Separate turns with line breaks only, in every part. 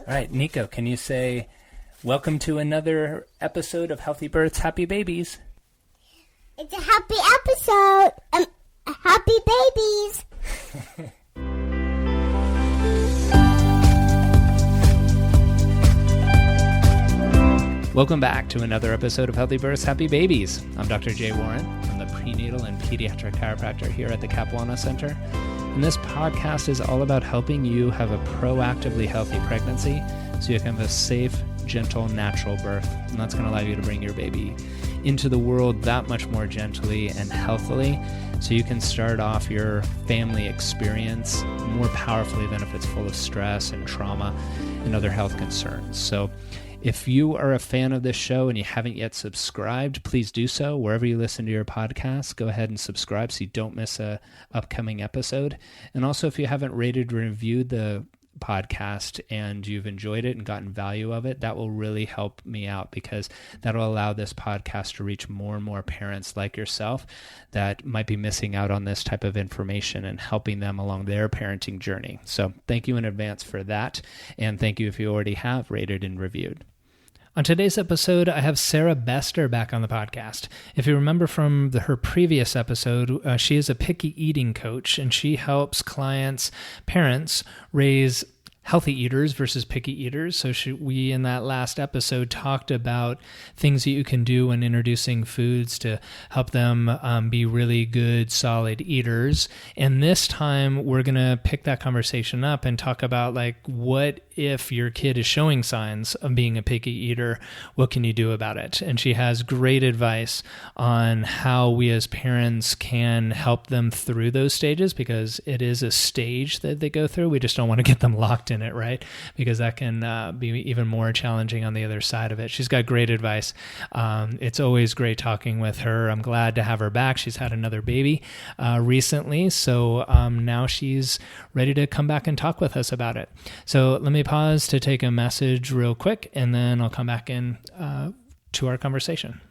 All right, Nico, can you say, welcome to another episode of Healthy Births, Happy Babies?
It's a happy episode. Happy babies.
Welcome back to another episode of Healthy Births, Happy Babies. I'm Dr. Jay Warren. I'm the prenatal and pediatric chiropractor here at the Cap Wellness Center. And this podcast is all about helping you have a proactively healthy pregnancy so you can have a safe, gentle, natural birth. And that's going to allow you to bring your baby into the world that much more gently and healthily so you can start off your family experience more powerfully than if it's full of stress and trauma and other health concerns. So if you are a fan of this show and you haven't yet subscribed, please do so. Wherever you listen to your podcast, go ahead and subscribe so you don't miss an upcoming episode. And also, if you haven't rated or reviewed the podcast and you've enjoyed it and gotten value of it, that will really help me out because that'll allow this podcast to reach more and more parents like yourself that might be missing out on this type of information and helping them along their parenting journey. So thank you in advance for that. And thank you if you already have rated and reviewed. On today's episode, I have Sarah Bester back on the podcast. If you remember from her previous episode, she is a picky eating coach, and she helps parents raise healthy eaters versus picky eaters. So we, in that last episode, talked about things that you can do when introducing foods to help them be really good, solid eaters. And this time, we're going to pick that conversation up and talk about, like, what if your kid is showing signs of being a picky eater? What can you do about it? And she has great advice on how we as parents can help them through those stages, because it is a stage that they go through. We just don't want to get them locked in it, right? Because that can be even more challenging on the other side of it. She's got great advice. It's always great talking with her. I'm glad to have her back. She's had another baby recently, so now she's ready to come back and talk with us about it. So let me pause to take a message real quick, and then I'll come back in to our conversation.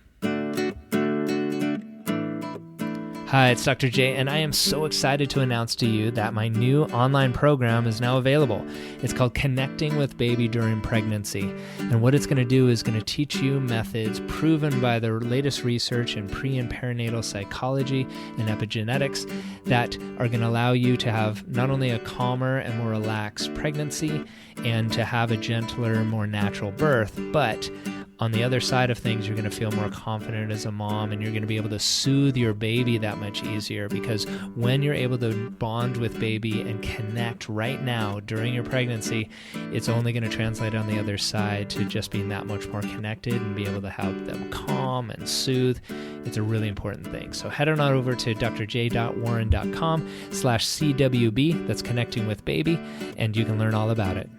Hi, it's Dr. J, and I am so excited to announce to you that my new online program is now available. It's called Connecting with Baby During Pregnancy, and what it's going to do is going to teach you methods proven by the latest research in pre- and perinatal psychology and epigenetics that are going to allow you to have not only a calmer and more relaxed pregnancy and to have a gentler, more natural birth, but on the other side of things, you're going to feel more confident as a mom, and you're going to be able to soothe your baby that much easier, because when you're able to bond with baby and connect right now during your pregnancy, it's only going to translate on the other side to just being that much more connected and be able to help them calm and soothe. It's a really important thing. So head on over to drj.warren.com/CWB, that's Connecting with Baby, and you can learn all about it.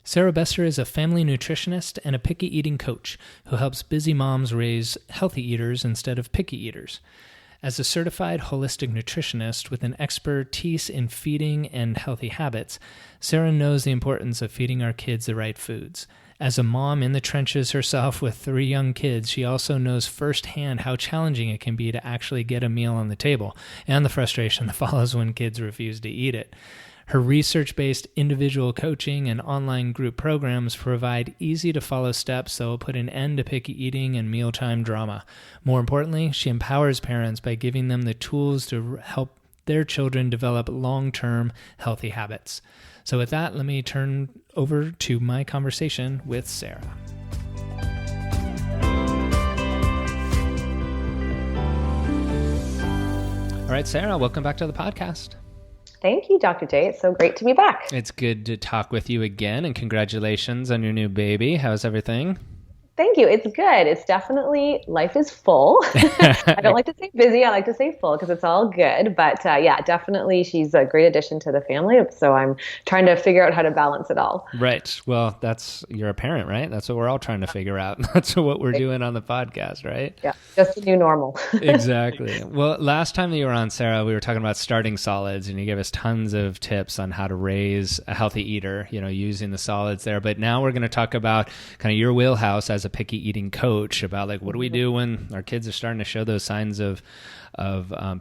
Sarah Bester is a family nutritionist and a picky eating coach who helps busy moms raise healthy eaters instead of picky eaters. As a certified holistic nutritionist with an expertise in feeding and healthy habits, Sarah knows the importance of feeding our kids the right foods. As a mom in the trenches herself with 3 young kids, she also knows firsthand how challenging it can be to actually get a meal on the table and the frustration that follows when kids refuse to eat it. Her research-based individual coaching and online group programs provide easy-to-follow steps that will put an end to picky eating and mealtime drama. More importantly, she empowers parents by giving them the tools to help their children develop long-term healthy habits. So with that, let me turn over to my conversation with Sarah. All right, Sarah, welcome back to the podcast.
Thank you, Dr. J. It's so great to be back.
It's good to talk with you again, and congratulations on your new baby. How's everything?
Thank you. It's good. It's definitely, life is full. I don't like to say busy. I like to say full because it's all good. But yeah, definitely she's a great addition to the family. So I'm trying to figure out how to balance it all.
Right. Well, you're a parent, right? That's what we're all trying to figure out. That's what we're doing on the podcast, right?
Yeah, just the new normal.
Exactly. Well, last time that you were on, Sarah, we were talking about starting solids, and you gave us tons of tips on how to raise a healthy eater, using the solids there. But now we're going to talk about kind of your wheelhouse as a a picky eating coach about like, what do we do when our kids are starting to show those signs of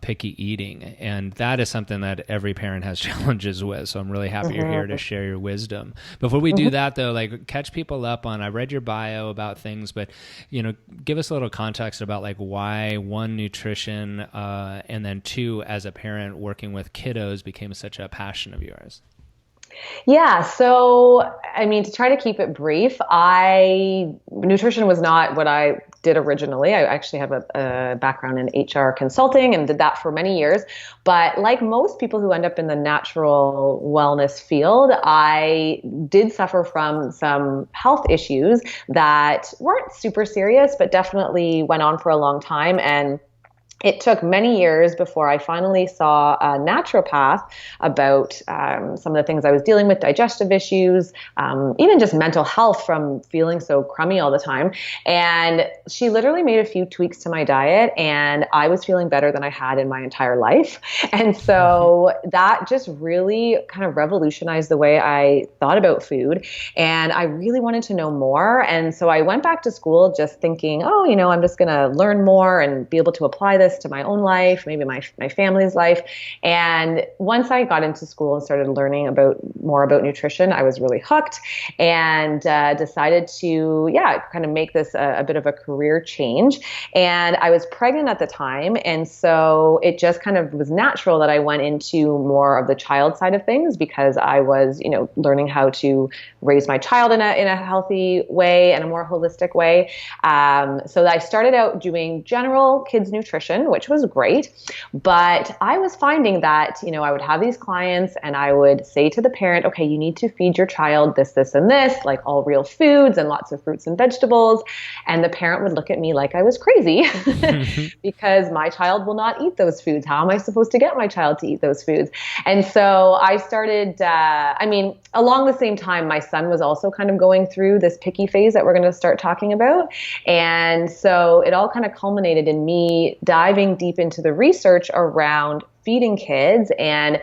picky eating? And that is something that every parent has challenges with. So I'm really happy you're here to share your wisdom. Before we do that though, like catch people up on, I read your bio about things, but give us a little context about like why one, nutrition, and then two, as a parent working with kiddos became such a passion of yours.
Yeah. So, I mean, to try to keep it brief, nutrition was not what I did originally. I actually have a background in HR consulting and did that for many years. But like most people who end up in the natural wellness field, I did suffer from some health issues that weren't super serious, but definitely went on for a long time. And it took many years before I finally saw a naturopath about some of the things I was dealing with, digestive issues, even just mental health from feeling so crummy all the time. And she literally made a few tweaks to my diet, and I was feeling better than I had in my entire life. And so that just really kind of revolutionized the way I thought about food. And I really wanted to know more. And so I went back to school just thinking, I'm just going to learn more and be able to apply this to my own life, maybe my family's life. And once I got into school and started learning more about nutrition, I was really hooked and decided to, kind of make this a bit of a career change. And I was pregnant at the time. And so it just kind of was natural that I went into more of the child side of things because I was, learning how to raise my child in a healthy way and a more holistic way. So I started out doing general kids nutrition, which was great. But I was finding that, I would have these clients and I would say to the parent, okay, you need to feed your child this, this, and this, like all real foods and lots of fruits and vegetables. And the parent would look at me like I was crazy because my child will not eat those foods. How am I supposed to get my child to eat those foods? And so I started, along the same time, my son was also kind of going through this picky phase that we're going to start talking about. And so it all kind of culminated in me diving deep into the research around feeding kids and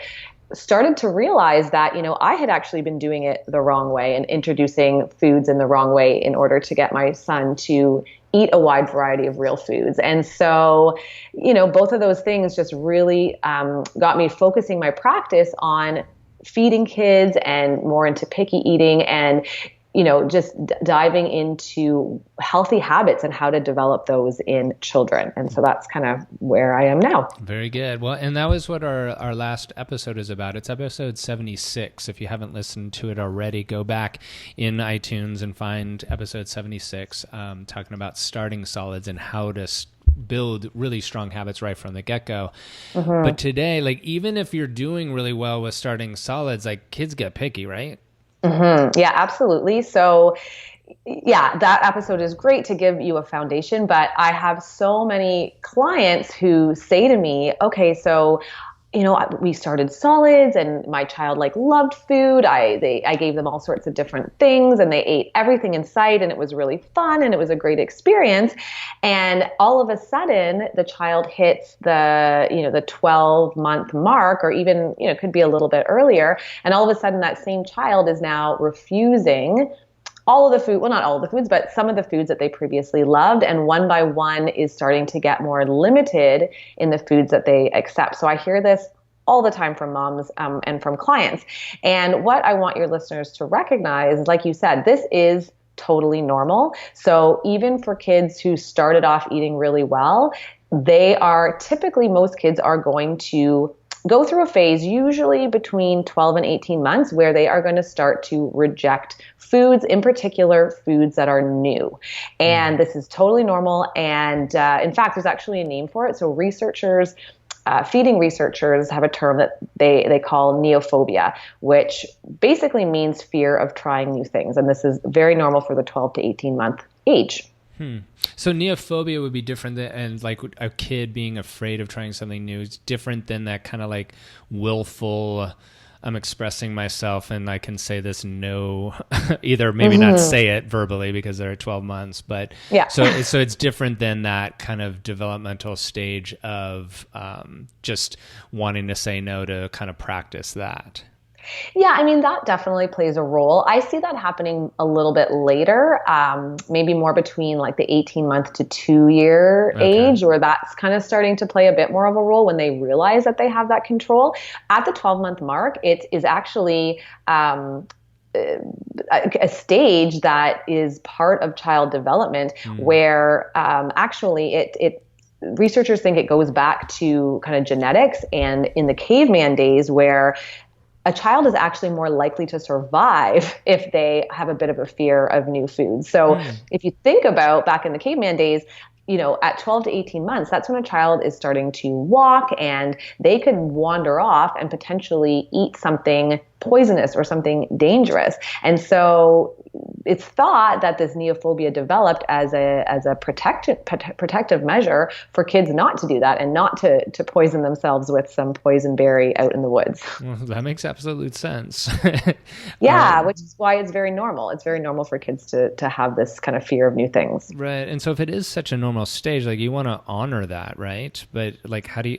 started to realize that, I had actually been doing it the wrong way and introducing foods in the wrong way in order to get my son to eat a wide variety of real foods. And so, both of those things just really got me focusing my practice on feeding kids and more into picky eating and just diving into healthy habits and how to develop those in children. And so that's kind of where I am now.
Very good. Well, and that was what our last episode is about. It's episode 76. If you haven't listened to it already, go back in iTunes and find episode 76, talking about starting solids and how to build really strong habits right from the get-go. But today, like even if you're doing really well with starting solids, like kids get picky, right?
Yeah, absolutely. So that episode is great to give you a foundation, but I have so many clients who say to me, okay, so we started solids and my child loved food. I gave them all sorts of different things and they ate everything in sight and it was really fun and it was a great experience. And all of a sudden the child hits the 12-month mark or even, could be a little bit earlier. And all of a sudden that same child is now refusing all of the food, well, not all of the foods, but some of the foods that they previously loved. And one by one is starting to get more limited in the foods that they accept. So I hear this all the time from moms and from clients. And what I want your listeners to recognize, like you said, this is totally normal. So even for kids who started off eating really well, most kids are going to go through a phase usually between 12 and 18 months where they are going to start to reject foods, in particular foods that are new. And this is totally normal. And in fact, there's actually a name for it. So feeding researchers have a term that they call neophobia, which basically means fear of trying new things. And this is very normal for the 12 to 18 month age.
So neophobia would be different and like a kid being afraid of trying something new is different than that kind of like willful, I'm expressing myself and I can say this no, either maybe not say it verbally because they're 12 months, but yeah. So it's different than that kind of developmental stage of just wanting to say no to kind of practice that.
Yeah, I mean, that definitely plays a role. I see that happening a little bit later, maybe more between like the 18-month to 2-year
Okay.
age, where that's kind of starting to play a bit more of a role when they realize that they have that control. At the 12-month mark, it is actually a stage that is part of child development where actually it researchers think it goes back to kind of genetics and in the caveman days where a child is actually more likely to survive if they have a bit of a fear of new foods. So if you think about back in the caveman days, at 12 to 18 months, that's when a child is starting to walk and they could wander off and potentially eat something poisonous or something dangerous. And so it's thought that this neophobia developed as a protective measure for kids not to do that and not to poison themselves with some poison berry out in the woods.
Well, that makes absolute sense.
Yeah, which is why it's very normal. It's very normal for kids to have this kind of fear of new things.
Right. And so if it is such a normal stage, like you want to honor that, right? But like, how do you,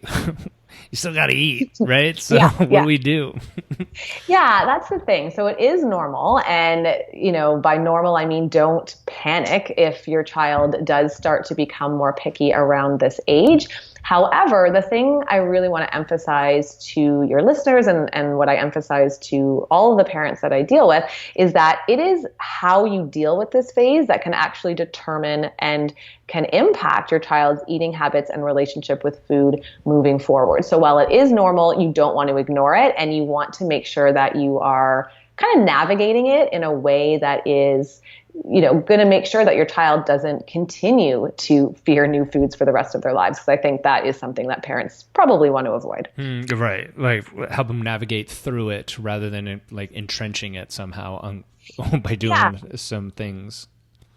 you still got to eat, right? So what do we do?
Yeah, that's the thing. So it is normal. And, by normal, I mean, don't panic if your child does start to become more picky around this age. However, the thing I really want to emphasize to your listeners and what I emphasize to all of the parents that I deal with is that it is how you deal with this phase that can actually determine and can impact your child's eating habits and relationship with food moving forward. So while it is normal, you don't want to ignore it and you want to make sure that you are kind of navigating it in a way that is going to make sure that your child doesn't continue to fear new foods for the rest of their lives. Because I think that is something that parents probably want to avoid.
Right. Like help them navigate through it rather than like entrenching it somehow by doing some things.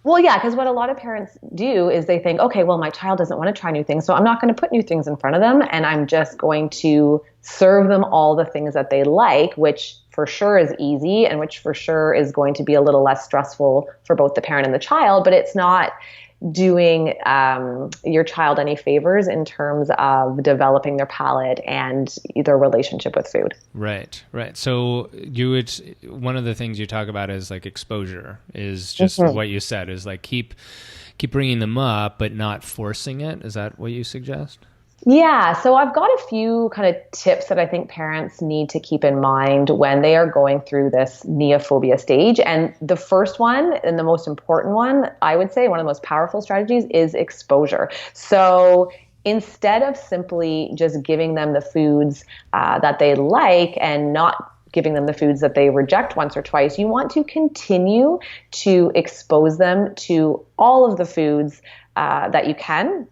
Well, yeah, because what a lot of parents do is they think, okay, well, my child doesn't want to try new things, so I'm not going to put new things in front of them, and I'm just going to serve them all the things that they like, which for sure is easy and which for sure is going to be a little less stressful for both the parent and the child, but it's not doing your child any favors in terms of developing their palate and their relationship with food.
Right. So one of the things you talk about is like exposure is just what you said is like keep bringing them up, but not forcing it. Is that what you suggest?
Yeah, so I've got a few kind of tips that I think parents need to keep in mind when they are going through this neophobia stage. And the first one and the most important one, I would say one of the most powerful strategies is exposure. So instead of simply just giving them the foods that they like and not giving them the foods that they reject once or twice, you want to continue to expose them to all of the foods that you can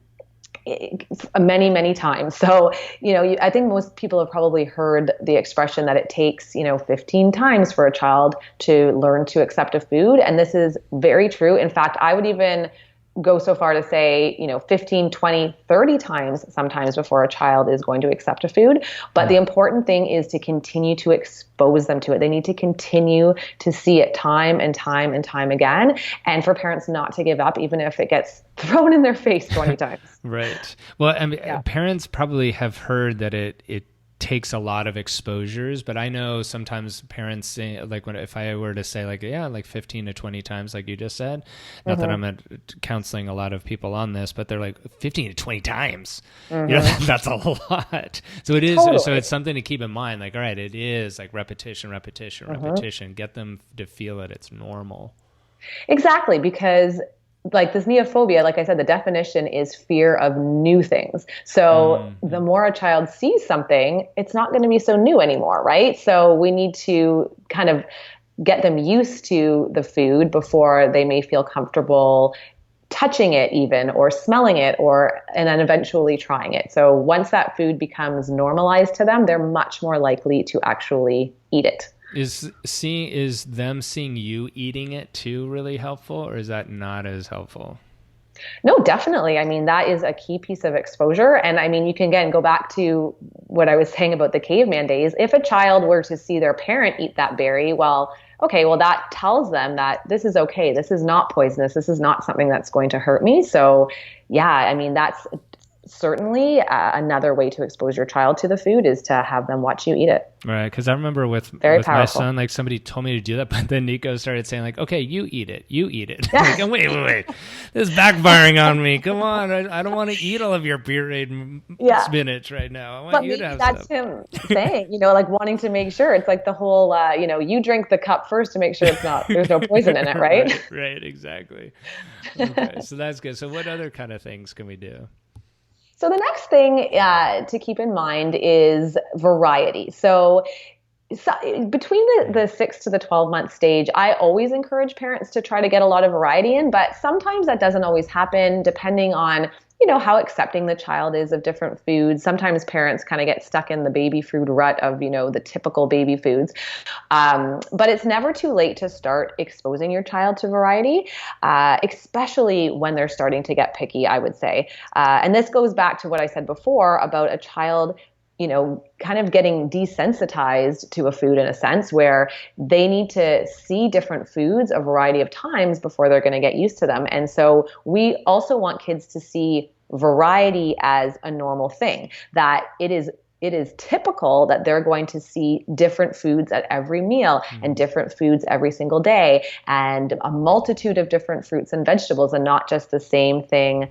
many, many times. So, I think most people have probably heard the expression that it takes, 15 times for a child to learn to accept a food. And this is very true. In fact, I would even go so far to say, 15, 20, 30 times sometimes before a child is going to accept a food. But the important thing is to continue to expose them to it. They need to continue to see it time and time and time again. And for parents not to give up, even if it gets thrown in their face 20 times.
Right. Well, I mean, parents probably have heard that it takes a lot of exposures, but I know sometimes parents say, like if I were to say like 15 to 20 times, like you just said, not that I'm counseling a lot of people on this, but they're like 15 to 20 times, that's a lot. So it is, so it's something to keep in mind. Like, all right, it is like repetition, get them to feel it. It's normal.
Exactly. Because like this neophobia, like I said, the definition is fear of new things. So the more a child sees something, it's not going to be so new anymore, right? So we need to kind of get them used to the food before they may feel comfortable touching it even or smelling it and then eventually trying it. So once that food becomes normalized to them, they're much more likely to actually eat it.
Is them seeing you eating it too really helpful, or is that not as helpful?
No, definitely. I mean, that is a key piece of exposure. And I mean, you can again go back to what I was saying about the caveman days. If a child were to see their parent eat that berry, well, that tells them that this is okay. This is not poisonous. This is not something that's going to hurt me. So yeah, I mean, that's certainly another way to expose your child to the food is to have them watch you eat it.
Right, because I remember with my son, like somebody told me to do that, but then Nico started saying like, "Okay, you eat it." Like, wait, this is backfiring on me. Come on, I don't want to eat all of your pureed spinach right now. I want you to have
that's
some.
him saying, like wanting to make sure. It's like the whole, you drink the cup first to make sure there's no poison in it, right?
Right, exactly. Okay, so that's good. So what other kind of things can we do?
So the next thing to keep in mind is variety. So between the 6 to the 12-month stage, I always encourage parents to try to get a lot of variety in, but sometimes that doesn't always happen depending on how accepting the child is of different foods. Sometimes parents kind of get stuck in the baby food rut of, the typical baby foods. But it's never too late to start exposing your child to variety, especially when they're starting to get picky, I would say. And this goes back to what I said before about a child kind of getting desensitized to a food in a sense where they need to see different foods a variety of times before they're going to get used to them. And so we also want kids to see variety as a normal thing, that it is typical that they're going to see different foods at every meal and different foods every single day and a multitude of different fruits and vegetables and not just the same thing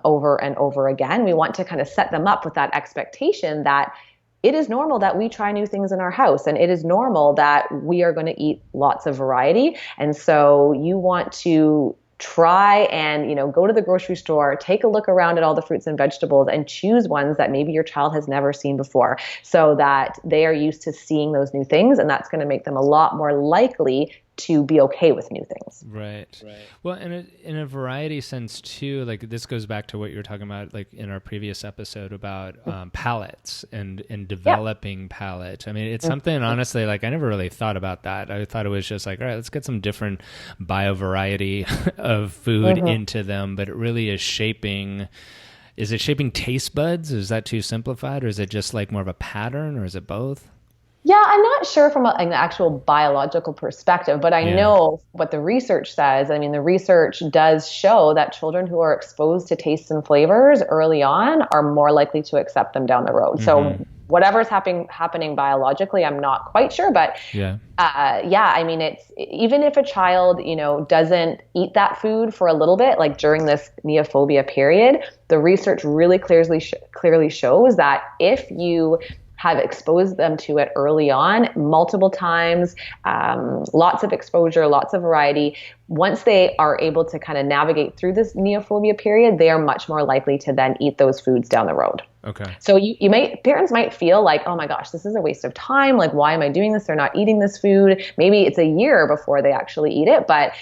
over and over again. We want to kind of set them up with that expectation that it is normal that we try new things in our house and it is normal that we are going to eat lots of variety. And so you want to try and, go to the grocery store, take a look around at all the fruits and vegetables and choose ones that maybe your child has never seen before so that they are used to seeing those new things. And that's going to make them a lot more likely to be okay with new things.
Right. Well, in a variety sense too, like this goes back to what you were talking about, like in our previous episode about palates and developing palate. I mean, it's something honestly, like I never really thought about that. I thought it was just like, all right, let's get some different bio variety of food into them, but it really is shaping. Is it shaping taste buds? Is that too simplified, or is it just like more of a pattern, or is it both?
Yeah, I'm not sure from an actual biological perspective, but I know what the research says. I mean, the research does show that children who are exposed to tastes and flavors early on are more likely to accept them down the road. So whatever's happening biologically, I'm not quite sure, but I mean, it's even if a child, doesn't eat that food for a little bit, like during this neophobia period, the research really clearly shows that if you have exposed them to it early on, multiple times, lots of exposure, lots of variety. Once they are able to kind of navigate through this neophobia period, they are much more likely to then eat those foods down the road.
Okay.
So parents might feel like, oh my gosh, this is a waste of time. Like, why am I doing this? They're not eating this food. Maybe it's a year before they actually eat it. But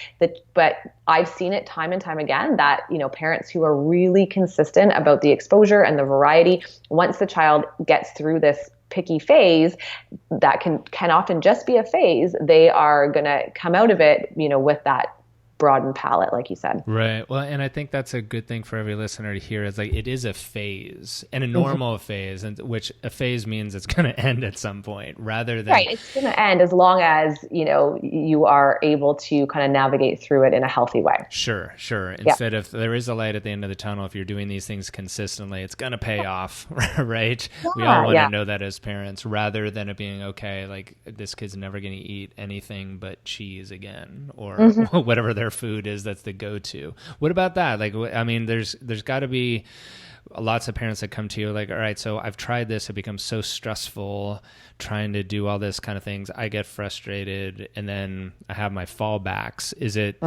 I've seen it time and time again that, parents who are really consistent about the exposure and the variety, once the child gets through this picky phase, that can often just be a phase, they are going to come out of it, with that broadened palate, like you said.
Right. Well, and I think that's a good thing for every listener to hear is like, it is a phase and a normal phase, and which a phase means it's going to end at some point rather than.
Right. It's going to end as long as, you are able to kind of navigate through it in a healthy way.
Sure. Instead of there is a light at the end of the tunnel, if you're doing these things consistently, it's going to pay off, right? Yeah, we all want to know that as parents rather than it being, okay, like this kid's never going to eat anything but cheese again or whatever their food is that's the go-to. What about that? Like, I mean, there's got to be lots of parents that come to you like, all right, so I've tried this. It becomes so stressful trying to do all this kind of things. I get frustrated and then I have my fallbacks. Is it,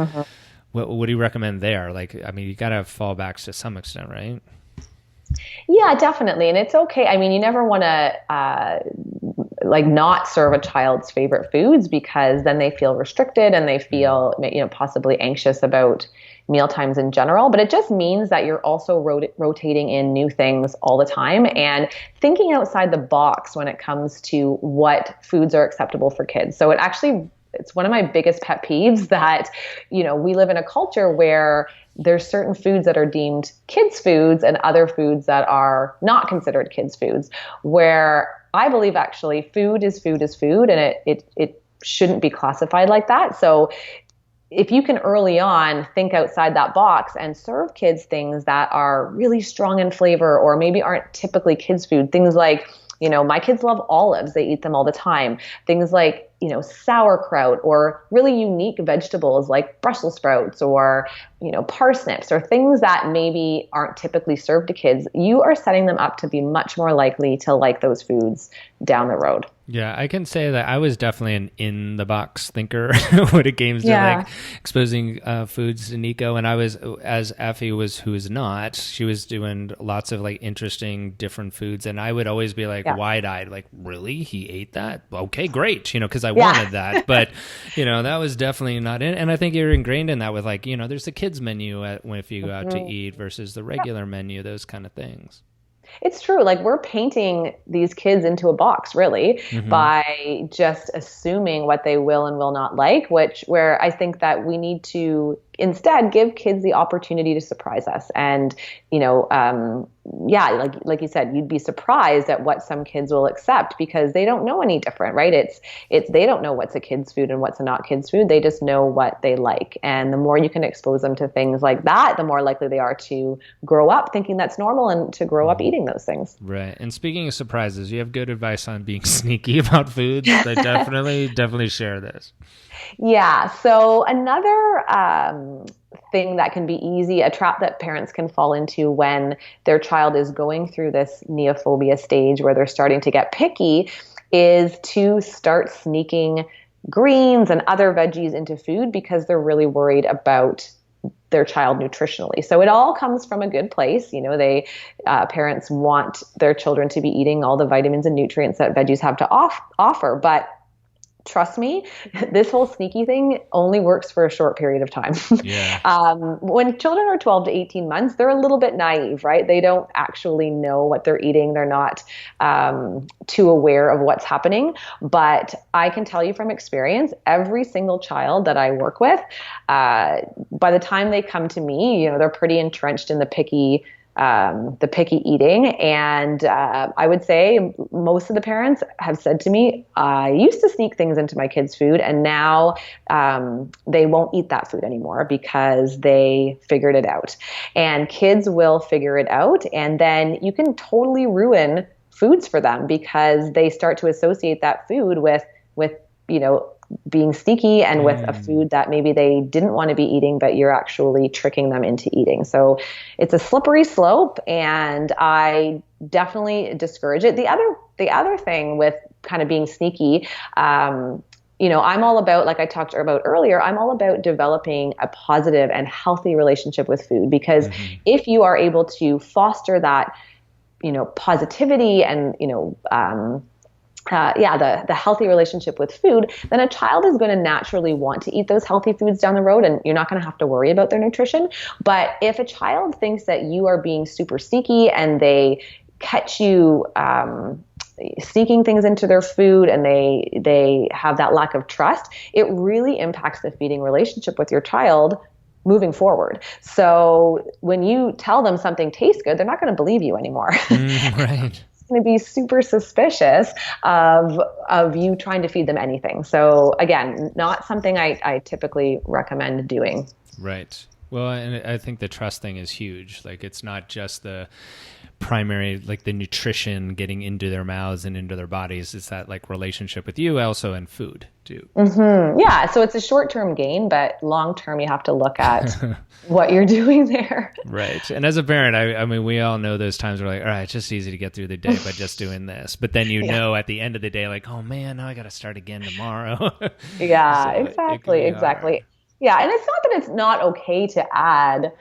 what do you recommend there? Like, I mean, you got to have fallbacks to some extent, right?
Yeah, definitely. And it's okay. I mean, you never want to not serve a child's favorite foods because then they feel restricted and they feel, possibly anxious about meal times in general. But it just means that you're also rotating in new things all the time and thinking outside the box when it comes to what foods are acceptable for kids. So it's one of my biggest pet peeves that, we live in a culture where there's certain foods that are deemed kids foods and other foods that are not considered kids foods, where I believe actually food is food and it shouldn't be classified like that. So if you can early on think outside that box and serve kids things that are really strong in flavor or maybe aren't typically kids' food, things like, my kids love olives. They eat them all the time. Things like, sauerkraut or really unique vegetables like Brussels sprouts or, parsnips or things that maybe aren't typically served to kids. You are setting them up to be much more likely to like those foods down the road.
Yeah, I can say that I was definitely an in-the-box thinker when it came to like exposing foods to Nico. And I was, as Effie was, who is not, she was doing lots of like interesting different foods. And I would always be like wide-eyed, like, really? He ate that? Okay, great. Because I wanted that. But, that was definitely not in. And I think you're ingrained in that with like, there's the kids menu if you go out to eat versus the regular menu, those kind of things.
It's true. Like we're painting these kids into a box really by just assuming what they will and will not like, where I think that we need to instead give kids the opportunity to surprise us. And, like you said, you'd be surprised at what some kids will accept because they don't know any different, right? It's they don't know what's a kid's food and what's a not kid's food. They just know what they like. And the more you can expose them to things like that, the more likely they are to grow up thinking that's normal and to grow up eating those things.
Right. And speaking of surprises, you have good advice on being sneaky about foods. I definitely share this.
Yeah. So another thing that can be easy, a trap that parents can fall into when their child is going through this neophobia stage where they're starting to get picky, is to start sneaking greens and other veggies into food because they're really worried about their child nutritionally. So it all comes from a good place. Parents want their children to be eating all the vitamins and nutrients that veggies have to offer. But trust me, this whole sneaky thing only works for a short period of time. Yeah. When children are 12 to 18 months, they're a little bit naive, right? They don't actually know what they're eating. They're not too aware of what's happening. But I can tell you from experience, every single child that I work with, by the time they come to me, they're pretty entrenched in the picky eating. And I would say most of the parents have said to me, I used to sneak things into my kids' food and now they won't eat that food anymore because they figured it out. And kids will figure it out. And then you can totally ruin foods for them because they start to associate that food with being sneaky and with a food that maybe they didn't want to be eating, but you're actually tricking them into eating. So it's a slippery slope and I definitely discourage it. The other thing with kind of being sneaky, I'm all about, like I talked about earlier, I'm all about developing a positive and healthy relationship with food because if you are able to foster that, positivity and, the healthy relationship with food, then a child is going to naturally want to eat those healthy foods down the road and you're not going to have to worry about their nutrition. But if a child thinks that you are being super sneaky and they catch you sneaking things into their food and they have that lack of trust, it really impacts the feeding relationship with your child moving forward. So when you tell them something tastes good, they're not going to believe you anymore.
Right.
Going to be super suspicious of you trying to feed them anything. So again, not something I typically recommend doing.
Right. Well, and I think the trust thing is huge. Like it's not just the primary, like the nutrition getting into their mouths and into their bodies. It's that like relationship with you also and food too.
Mm-hmm. Yeah. So it's a short-term gain, but long-term you have to look at what you're doing there.
Right. And as a parent, I mean, we all know those times where like, all right, it's just easy to get through the day by just doing this. But then know at the end of the day, like, oh man, now I got to start again tomorrow.
Yeah,
So
exactly. Exactly. Yeah. And it's not that it's not okay to add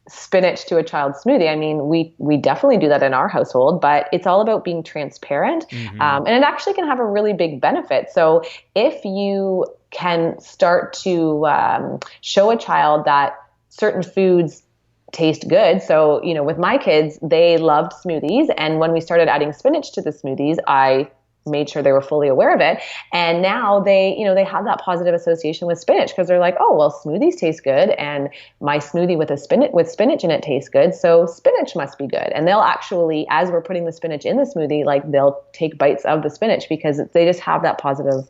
spinach to a child's smoothie. I mean, we definitely do that in our household, but it's all about being transparent. And it actually can have a really big benefit. So if you can start to show a child that certain foods taste good. So, with my kids, they loved smoothies. And when we started adding spinach to the smoothies, I made sure they were fully aware of it. And now they have that positive association with spinach because they're like, oh, well, smoothies taste good. And my smoothie with spinach in it tastes good. So spinach must be good. And they'll actually, as we're putting the spinach in the smoothie, like they'll take bites of the spinach because they just have that positive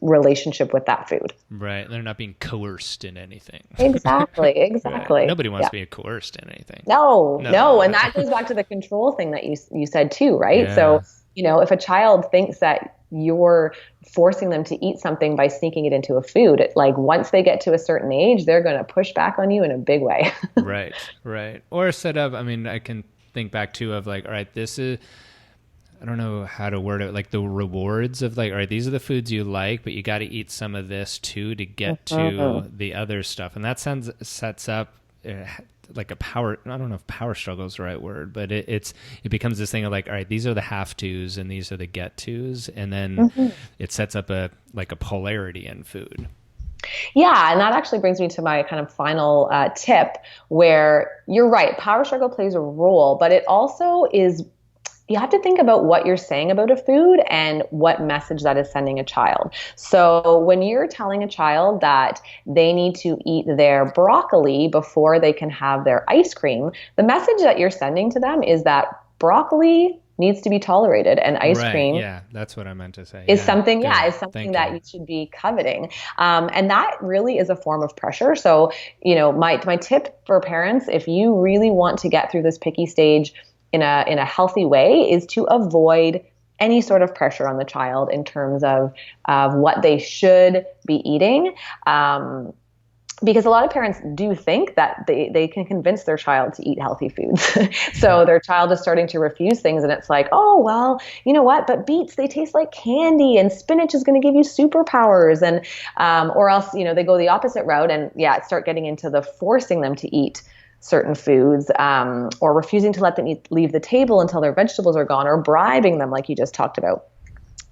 relationship with that food.
Right. They're not being coerced in anything.
Exactly.
Right. Nobody wants to be coerced in anything.
No. And that goes back to the control thing that you said too, right?
Yeah.
So, if a child thinks that you're forcing them to eat something by sneaking it into a food, like once they get to a certain age, they're going to push back on you in a big way.
Right. Or set up, I can think back too of like, all right, this is, I don't know how to word it, like the rewards of like, all right, these are the foods you like, but you got to eat some of this too to get to the other stuff. And that sets up like a power, I don't know if power struggle is the right word, but it becomes this thing of like, all right, these are the have tos and these are the get tos. And then it sets up a polarity in food.
Yeah, and that actually brings me to my kind of final tip, where you're right, power struggle plays a role, but it also is, you have to think about what you're saying about a food and what message that is sending a child. So when you're telling a child that they need to eat their broccoli before they can have their ice cream, the message that you're sending to them is that broccoli needs to be tolerated, and ice cream,
yeah, that's what I meant to say,
is something that you should be coveting, and that really is a form of pressure. So my tip for parents, if you really want to get through this picky stage in a healthy way, is to avoid any sort of pressure on the child in terms of what they should be eating. Because a lot of parents do think that they can convince their child to eat healthy foods. So their child is starting to refuse things, and it's like, oh, well, you know what? But beets, they taste like candy, and spinach is going to give you superpowers. And or else, they go the opposite route and start getting into the forcing them to eat certain foods, or refusing to let them leave the table until their vegetables are gone, or bribing them like you just talked about.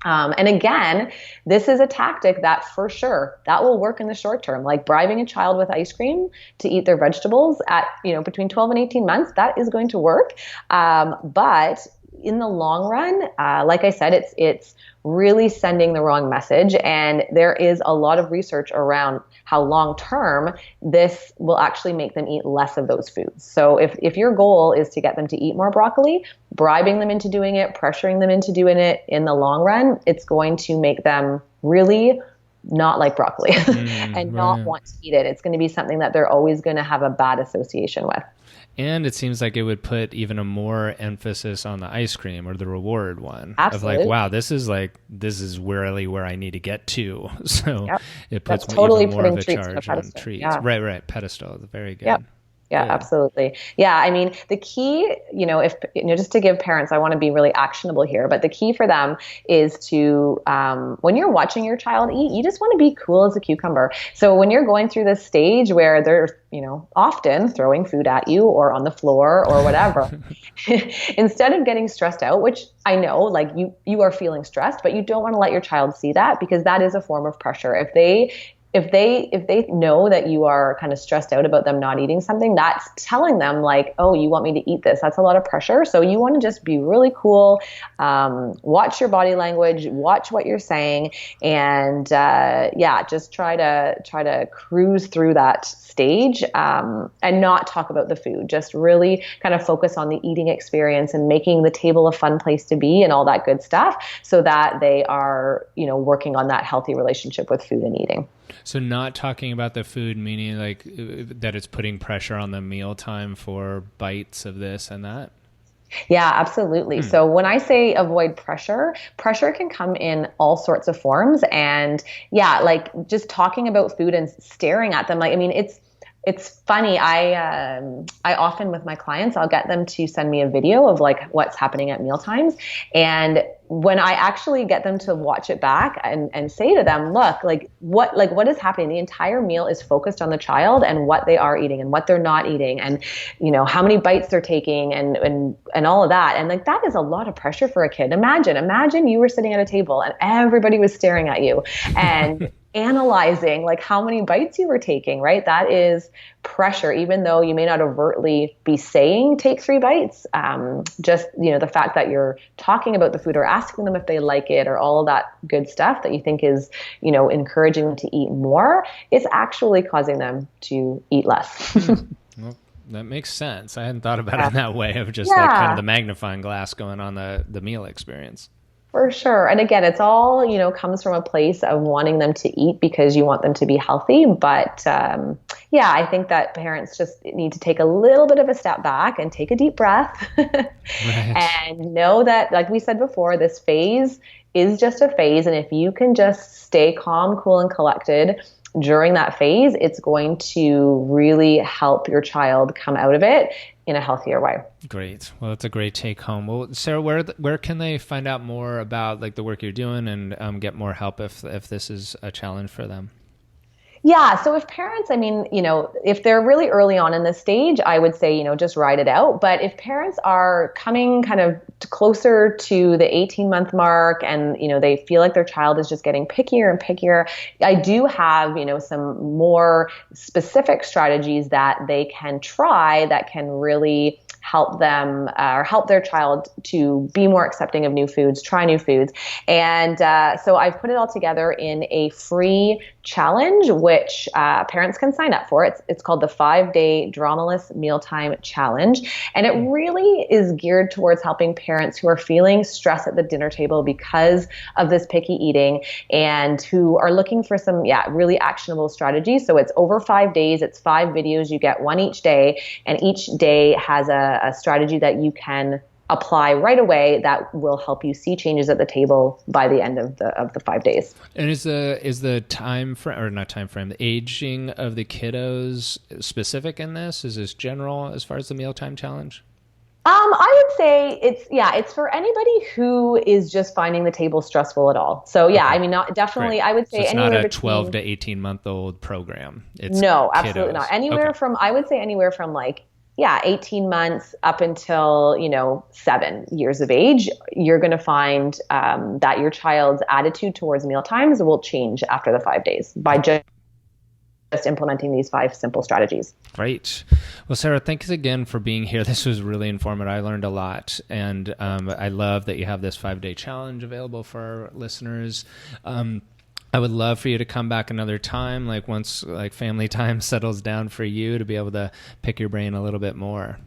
And again, this is a tactic that for sure that will work in the short term, like bribing a child with ice cream to eat their vegetables at, between 12 and 18 months, that is going to work. But in the long run, like I said, it's really sending the wrong message. And there is a lot of research around how long term this will actually make them eat less of those foods. So if your goal is to get them to eat more broccoli, bribing them into doing it, pressuring them into doing it, in the long run, it's going to make them really not like broccoli and not want to eat it. It's going to be something that they're always going to have a bad association with.
And it seems like it would put even a more emphasis on the ice cream or the reward one.
Absolutely.
Of like, wow, this is really where I need to get to. So it puts
totally
even more of a charge on treats. Yeah. Right. Pedestal. Very good.
Yep. Yeah, absolutely. Yeah. I mean, the key, if, just to give parents, I want to be really actionable here, but the key for them is to, when you're watching your child eat, you just want to be cool as a cucumber. So when you're going through this stage where they're, often throwing food at you or on the floor or whatever, instead of getting stressed out, which I know, like you are feeling stressed, but you don't want to let your child see that, because that is a form of pressure. If they know that you are kind of stressed out about them not eating something, that's telling them like, oh, you want me to eat this. That's a lot of pressure. So you want to just be really cool, watch your body language, watch what you're saying, and just try to cruise through that stage, and not talk about the food. Just really kind of focus on the eating experience and making the table a fun place to be and all that good stuff, so that they are, working on that healthy relationship with food and eating.
So not talking about the food, meaning like that it's putting pressure on the mealtime for bites of this and that?
Yeah, absolutely. So when I say avoid pressure can come in all sorts of forms. And like just talking about food and staring at them, it's funny. I often with my clients, I'll get them to send me a video of like what's happening at mealtimes. And when I actually get them to watch it back and say to them, look, what is happening? The entire meal is focused on the child and what they are eating and what they're not eating, and how many bites they're taking and all of that. And like that is a lot of pressure for a kid. Imagine you were sitting at a table and everybody was staring at you and analyzing like how many bites you were taking, right? That is pressure, even though you may not overtly be saying take 3 bites. Just, the fact that you're talking about the food or asking them if they like it or all of that good stuff that you think is, encouraging them to eat more, is actually causing them to eat less.
Well, that makes sense. I hadn't thought about it in that way of just like kind of the magnifying glass going on the meal experience.
For sure. And again, it's all, comes from a place of wanting them to eat because you want them to be healthy. But yeah, I think that parents just need to take a little bit of a step back and take a deep breath and know that, like we said before, this phase is just a phase. And if you can just stay calm, cool, and collected during that phase, it's going to really help your child come out of it in a healthier way.
Great. Well, it's a great take home. Well, Sarah, where can they find out more about like the work you're doing and get more help if this is a challenge for them?
Yeah. So if parents, if they're really early on in this stage, I would say, just ride it out. But if parents are coming kind of closer to the 18-month mark and, they feel like their child is just getting pickier and pickier, I do have, some more specific strategies that they can try that can really help them or help their child to be more accepting of new foods, try new foods. And so I've put it all together in a free challenge, which parents can sign up for. It's called the 5-Day Dramaless Mealtime Challenge. And it really is geared towards helping parents who are feeling stress at the dinner table because of this picky eating and who are looking for some, really actionable strategies. So it's over 5 days. It's 5 videos. You get one each day, and each day has a strategy that you can apply right away that will help you see changes at the table by the end of the 5 days. And
is the time frame, or not time frame, the aging of the kiddos specific in this? Is this general as far as the mealtime challenge?
I would say it's for anybody who is just finding the table stressful at all. So not definitely. Great. I would say
it's not a 12 to 18-month-old program. It's
no, absolutely not. Anywhere from, I would say anywhere from 18 months up until, 7 years of age, you're going to find that your child's attitude towards mealtimes will change after the 5 days by just implementing these 5 simple strategies.
Great. Well, Sarah, thanks again for being here. This was really informative. I learned a lot, and I love that you have this 5-day challenge available for our listeners. I would love for you to come back another time, once family time settles down for you, to be able to pick your brain a little bit more.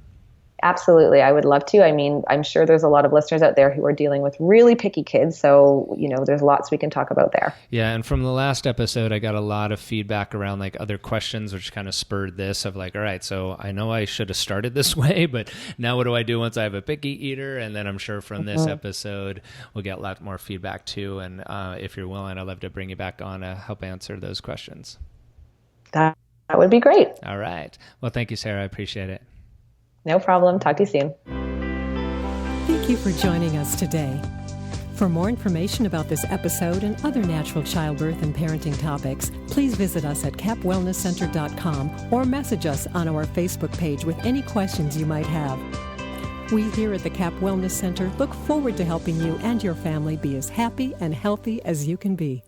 Absolutely. I would love to. I'm sure there's a lot of listeners out there who are dealing with really picky kids. So, there's lots we can talk about there. Yeah.
And from the last episode, I got a lot of feedback around other questions, which kind of spurred this of all right, so I know I should have started this way, but now what do I do once I have a picky eater? And then I'm sure from this episode, we'll get a lot more feedback too. And if you're willing, I'd love to bring you back on to help answer those questions.
That would be great.
All right. Well, thank you, Sarah. I appreciate it.
No problem. Talk to you soon.
Thank you for joining us today. For more information about this episode and other natural childbirth and parenting topics, please visit us at capwellnesscenter.com or message us on our Facebook page with any questions you might have. We here at the Cap Wellness Center look forward to helping you and your family be as happy and healthy as you can be.